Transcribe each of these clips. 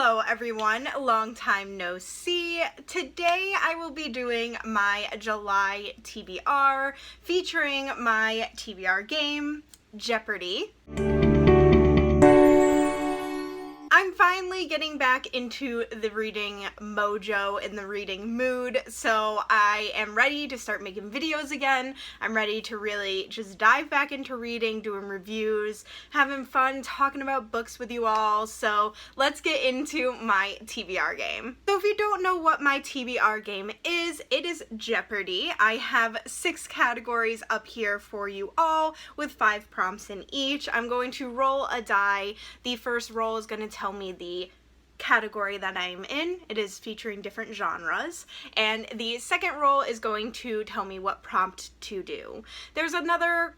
Hello everyone, long time no see. Today I will be doing my July TBR featuring my TBR game, Jeopardy! I'm finally getting back into the reading mojo, in the reading mood, so I am ready to start making videos again. I'm ready to really just dive back into reading, doing reviews, having fun talking about books with you all, so let's get into my TBR game. So if you don't know what my TBR game is, it is Jeopardy! I have 6 categories up here for you all with 5 prompts in each. I'm going to roll a die. The first roll is going to tell me the category that I'm in. It is featuring different genres, and the second roll is going to tell me what prompt to do. There's another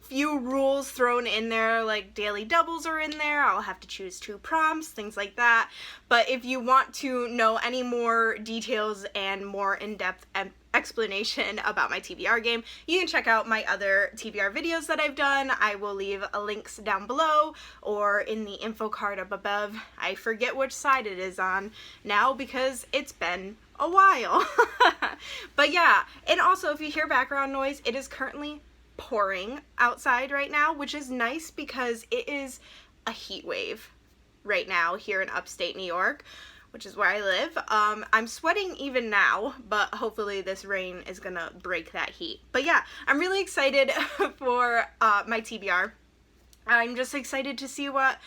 few rules thrown in there, like daily doubles are in there. I'll have to choose 2 prompts, things like that. But if you want to know any more details and more in-depth explanation about my TBR game, you can check out my other TBR videos that I've done. I will leave links down below or in the info card up above. I forget which side it is on now because it's been a while. But yeah, and also if you hear background noise, it is currently pouring outside right now, which is nice because it is a heat wave right now here in upstate New York, which is where I live. I'm sweating even now, but hopefully this rain is gonna break that heat. But yeah, I'm really excited for my TBR. I'm just excited to see what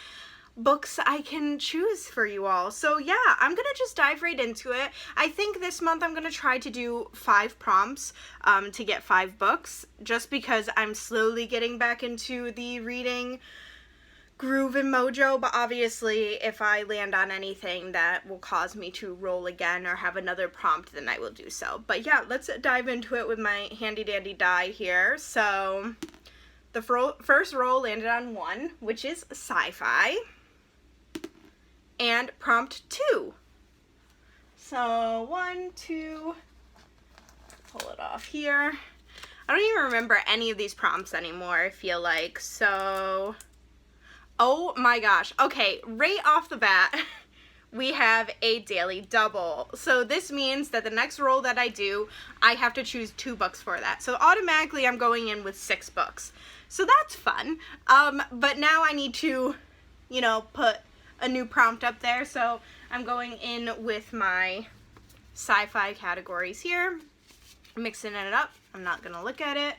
books I can choose for you all. So yeah, I'm gonna just dive right into it. I think this month I'm gonna try to do 5 prompts to get 5 books, just because I'm slowly getting back into the reading groove and mojo, but obviously if I land on anything that will cause me to roll again or have another prompt, then I will do so. But yeah, let's dive into it with my handy dandy die here. So the first roll landed on 1, which is sci-fi, and prompt 2. So 1, 2, pull it off here. I don't even remember any of these prompts anymore, I feel like, so oh my gosh. Okay, right off the bat, we have a daily double. So this means that the next roll that I do, I have to choose 2 books for that. So automatically I'm going in with 6 books. So that's fun. But now I need to, put a new prompt up there. So I'm going in with my sci-fi categories here, mixing it up. I'm not gonna look at it.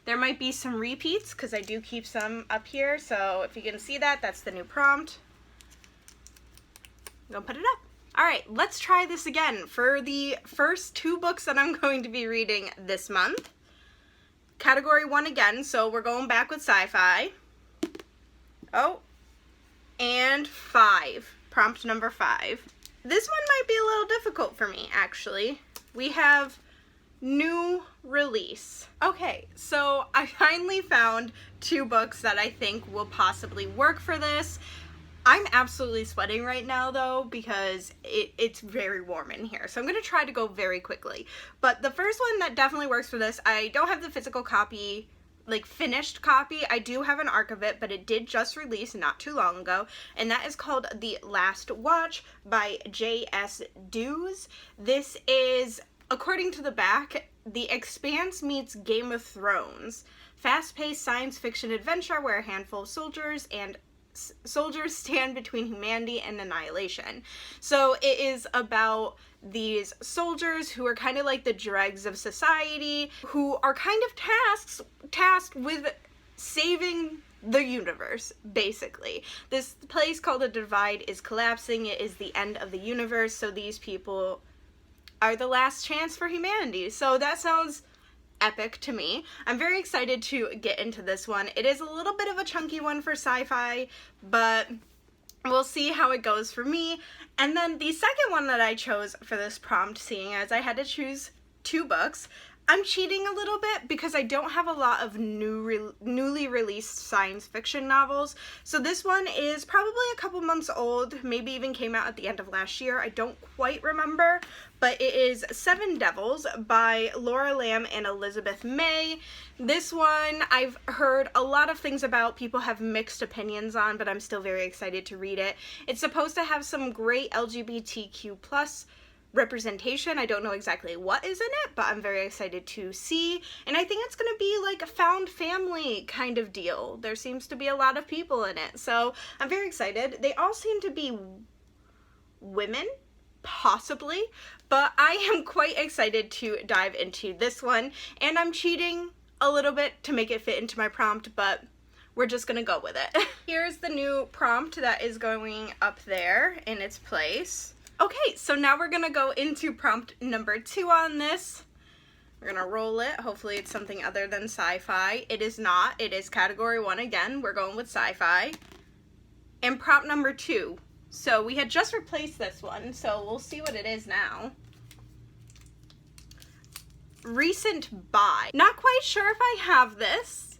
There might be some repeats because I do keep some up here, so if you can see that, that's the new prompt. I'm gonna put it up. Alright, let's try this again for the first 2 books that I'm going to be reading this month. Category 1 again, so we're going back with sci-fi. Oh, and 5. Prompt number 5. This one might be a little difficult for me, actually. We have new release. Okay, so I finally found 2 books that I think will possibly work for this. I'm absolutely sweating right now though because it's very warm in here, so I'm gonna try to go very quickly. But the first one that definitely works for this, I don't have the physical copy, like finished copy. I do have an arc of it, but it did just release not too long ago, and that is called The Last Watch by J.S. Dews. This is, according to the back, The Expanse meets Game of Thrones. Fast-paced science fiction adventure where a handful of soldiers stand between humanity and annihilation. So it is about these soldiers who are kind of like the dregs of society, who are kind of tasked with saving the universe, basically. This place called the Divide is collapsing. It is the end of the universe, so these people are the last chance for humanity. So that sounds epic to me. I'm very excited to get into this one. It is a little bit of a chunky one for sci-fi, but we'll see how it goes for me. And then the second one that I chose for this prompt, seeing as I had to choose 2 books, I'm cheating a little bit because I don't have a lot of newly released science fiction novels. So this one is probably a couple months old, maybe even came out at the end of last year. I don't quite remember, but it is Seven Devils by Laura Lamb and Elizabeth May. This one I've heard a lot of things about, people have mixed opinions on, but I'm still very excited to read it. It's supposed to have some great LGBTQ+ representation. I don't know exactly what is in it, but I'm very excited to see, and I think it's gonna be like a found family kind of deal. There seems to be a lot of people in it, so I'm very excited. They all seem to be women, possibly, but I am quite excited to dive into this one, and I'm cheating a little bit to make it fit into my prompt, but we're just gonna go with it. Here's the new prompt that is going up there in its place. Okay, so now we're gonna go into prompt number 2 on this. We're gonna roll it. Hopefully it's something other than sci-fi. It is not. It is category 1 again. We're going with sci-fi. And prompt number 2. So we had just replaced this one, so we'll see what it is now. Recent buy. Not quite sure if I have this.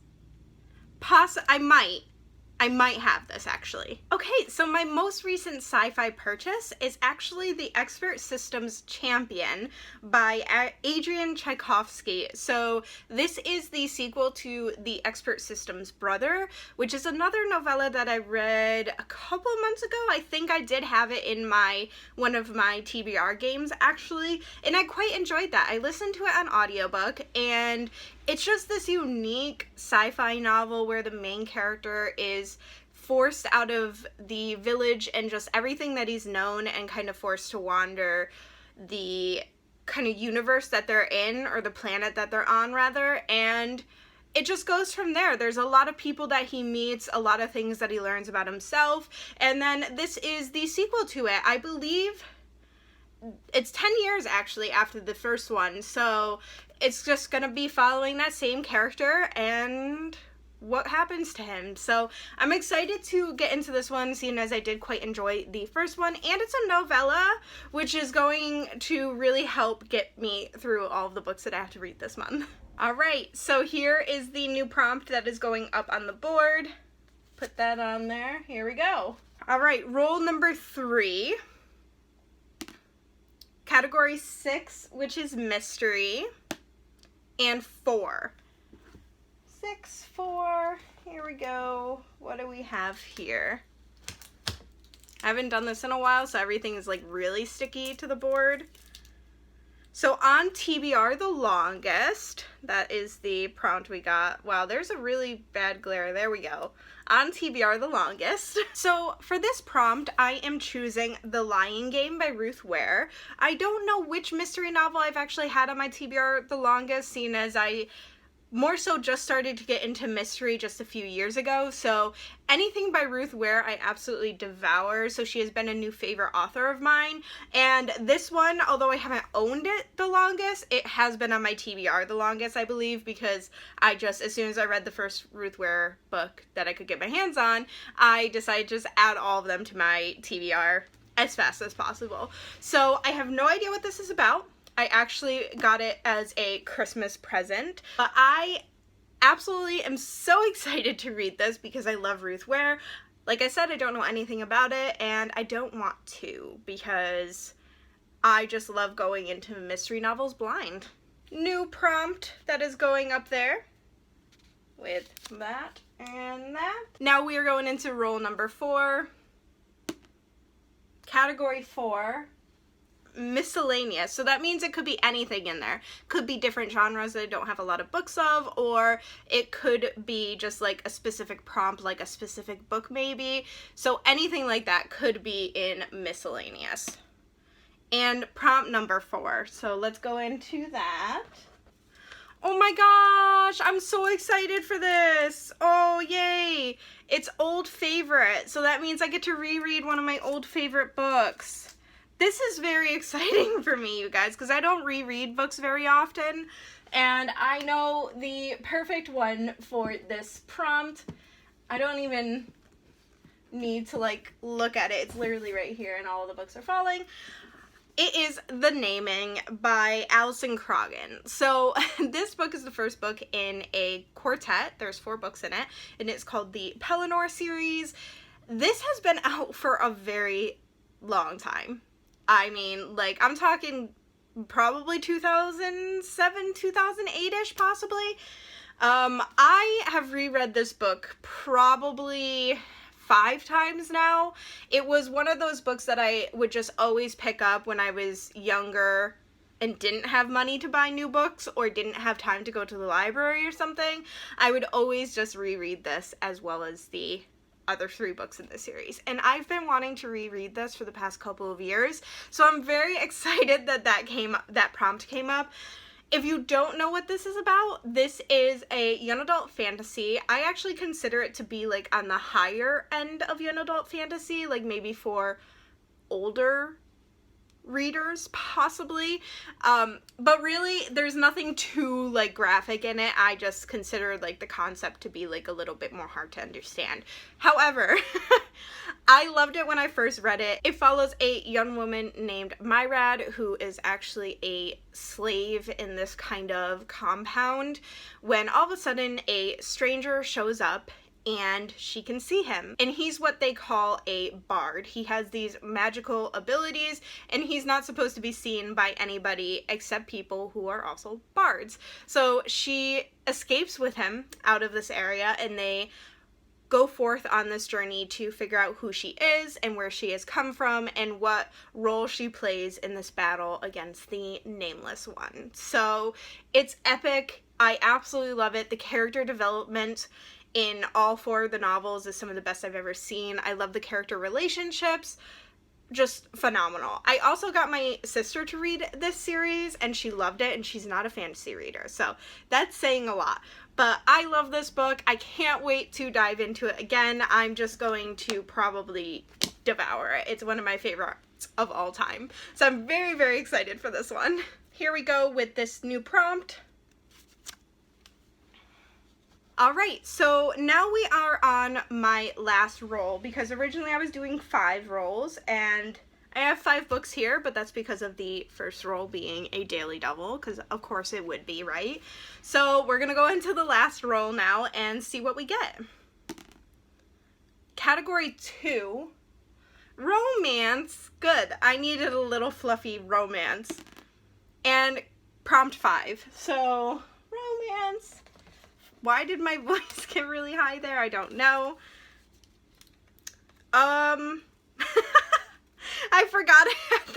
I might have this, actually. Okay, so my most recent sci-fi purchase is actually The Expert Systems Champion by Adrian Tchaikovsky. So this is the sequel to The Expert Systems Brother, which is another novella that I read a couple months ago. I think I did have it in one of my TBR games, actually, and I quite enjoyed that. I listened to it on audiobook, and it's just this unique sci-fi novel where the main character is forced out of the village and just everything that he's known and kind of forced to wander the kind of universe that they're in, or the planet that they're on, rather, and it just goes from there. There's a lot of people that he meets, a lot of things that he learns about himself, and then this is the sequel to it. I believe it's 10 years actually after the first one, so it's just gonna be following that same character and what happens to him. So I'm excited to get into this one, seeing as I did quite enjoy the first one, and it's a novella, which is going to really help get me through all of the books that I have to read this month. Alright, so here is the new prompt that is going up on the board. Put that on there. Here we go. Alright, roll number 3. Category 6, which is mystery, and 4. 6, 4, here we go. What do we have here? I haven't done this in a while, so everything is like really sticky to the board. So on TBR the longest, that is the prompt we got. Wow, there's a really bad glare. There we go. On TBR the longest. So for this prompt, I am choosing The Lying Game by Ruth Ware. I don't know which mystery novel I've actually had on my TBR the longest, seeing as I more so just started to get into mystery just a few years ago, so anything by Ruth Ware I absolutely devour, so she has been a new favorite author of mine, and this one, although I haven't owned it the longest, it has been on my TBR the longest, I believe, because I just, as soon as I read the first Ruth Ware book that I could get my hands on, I decided to just add all of them to my TBR as fast as possible. So I have no idea what this is about. I actually got it as a Christmas present, but I absolutely am so excited to read this because I love Ruth Ware. Like I said, I don't know anything about it, and I don't want to because I just love going into mystery novels blind. New prompt that is going up there with that and that. Now we are going into roll number 4. Category 4. Miscellaneous. So that means it could be anything in there. Could be different genres that I don't have a lot of books of, or it could be just like a specific prompt, like a specific book maybe. So anything like that could be in miscellaneous. And prompt number 4. So let's go into that. Oh my gosh, I'm so excited for this. Oh, yay. It's old favorite. So that means I get to reread one of my old favorite books. This is very exciting for me, you guys, because I don't reread books very often, and I know the perfect one for this prompt. I don't even need to, like, look at it. It's literally right here, and all of the books are falling. It is The Naming by Alison Croghan. So this book is the first book in a quartet. There's 4 books in it, and it's called the Pellinor series. This has been out for a very long time. I mean, like, I'm talking probably 2007, 2008-ish, possibly. I have reread this book probably 5 times now. It was one of those books that I would just always pick up when I was younger and didn't have money to buy new books or didn't have time to go to the library or something. I would always just reread this as well as the other 3 books in the series. And I've been wanting to reread this for the past couple of years, so I'm very excited that that prompt came up. If you don't know what this is about, this is a young adult fantasy. I actually consider it to be like on the higher end of young adult fantasy, like maybe for older readers, possibly. But really, there's nothing too like graphic in it. I just consider like the concept to be like a little bit more hard to understand. However, I loved it when I first read it. It follows a young woman named Myrad, who is actually a slave in this kind of compound, when all of a sudden a stranger shows up and she can see him. And he's what they call a bard. He has these magical abilities, and he's not supposed to be seen by anybody except people who are also bards. So she escapes with him out of this area, and they go forth on this journey to figure out who she is and where she has come from and what role she plays in this battle against the Nameless One. So it's epic. I absolutely love it. The character development in all 4 of the novels is some of the best I've ever seen. I love the character relationships. Just phenomenal. I also got my sister to read this series, and she loved it, and she's not a fantasy reader, so that's saying a lot. But I love this book. I can't wait to dive into it again. I'm just going to probably devour it. It's one of my favorites of all time. So I'm very, very excited for this one. Here we go with this new prompt. Alright, so now we are on my last roll, because originally I was doing 5 rolls, and I have 5 books here, but that's because of the first roll being a daily double, because of course it would be, right? So we're going to go into the last roll now and see what we get. Category 2, romance. Good. I needed a little fluffy romance. And prompt 5. So, romance. Why did my voice get really high there? I don't know. I forgot I had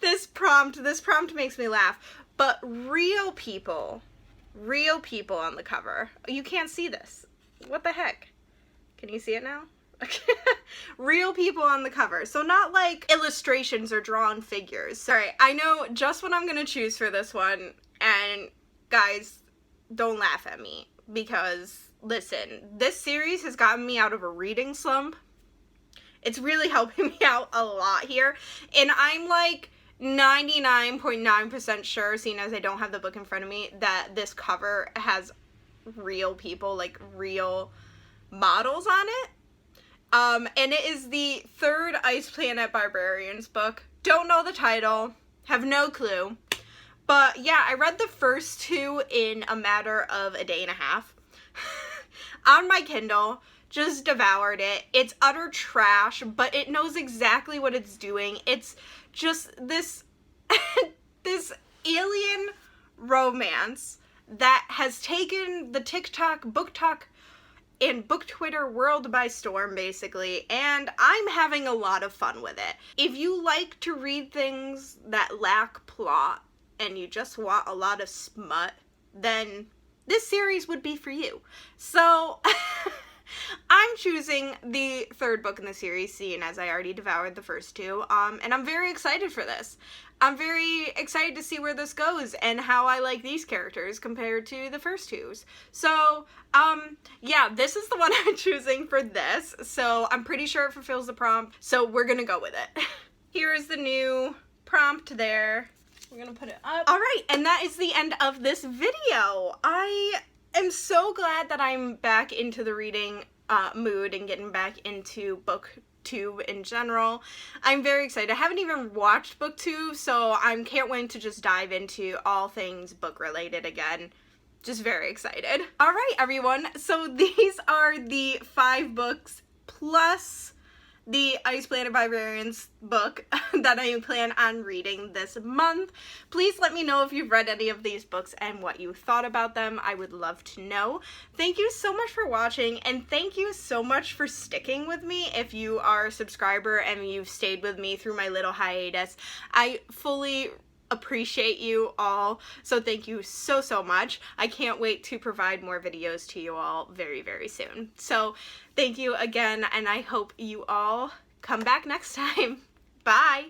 this prompt. This prompt makes me laugh. But real people on the cover. You can't see this. What the heck? Can you see it now? Real people on the cover. So not like illustrations or drawn figures. Alright, I know just what I'm gonna choose for this one. And guys, don't laugh at me. Because, listen, this series has gotten me out of a reading slump. It's really helping me out a lot here. And I'm like 99.9% sure, seeing as I don't have the book in front of me, that this cover has real people, like real models on it. And it is the 3rd Ice Planet Barbarians book. Don't know the title. Have no clue. But yeah, I read the first 2 in a matter of a day and a half on my Kindle, just devoured it. It's utter trash, but it knows exactly what it's doing. It's just this, this alien romance that has taken the TikTok, book talk, and book Twitter world by storm, basically, and I'm having a lot of fun with it. If you like to read things that lack plot, and you just want a lot of smut, then this series would be for you. So, I'm choosing the 3rd book in the series, seeing as I already devoured the first 2, and I'm very excited for this. I'm very excited to see where this goes, and how I like these characters compared to the first 2s. So, yeah, this is the one I'm choosing for this, so I'm pretty sure it fulfills the prompt, so we're gonna go with it. Here is the new prompt there. We're gonna put it up. Alright, and that is the end of this video. I am so glad that I'm back into the reading mood and getting back into book booktube in general. I'm very excited. I haven't even watched booktube, so I can't wait to just dive into all things book related again. Just very excited. All right, everyone. So these are the 5 books plus the Ice Planet Barbarians book that I plan on reading this month. Please let me know if you've read any of these books and what you thought about them. I would love to know. Thank you so much for watching, and thank you so much for sticking with me if you are a subscriber and you've stayed with me through my little hiatus. I fully appreciate you all, so thank you so much. I can't wait to provide more videos to you all very soon. So thank you again, and I hope you all come back next time. Bye.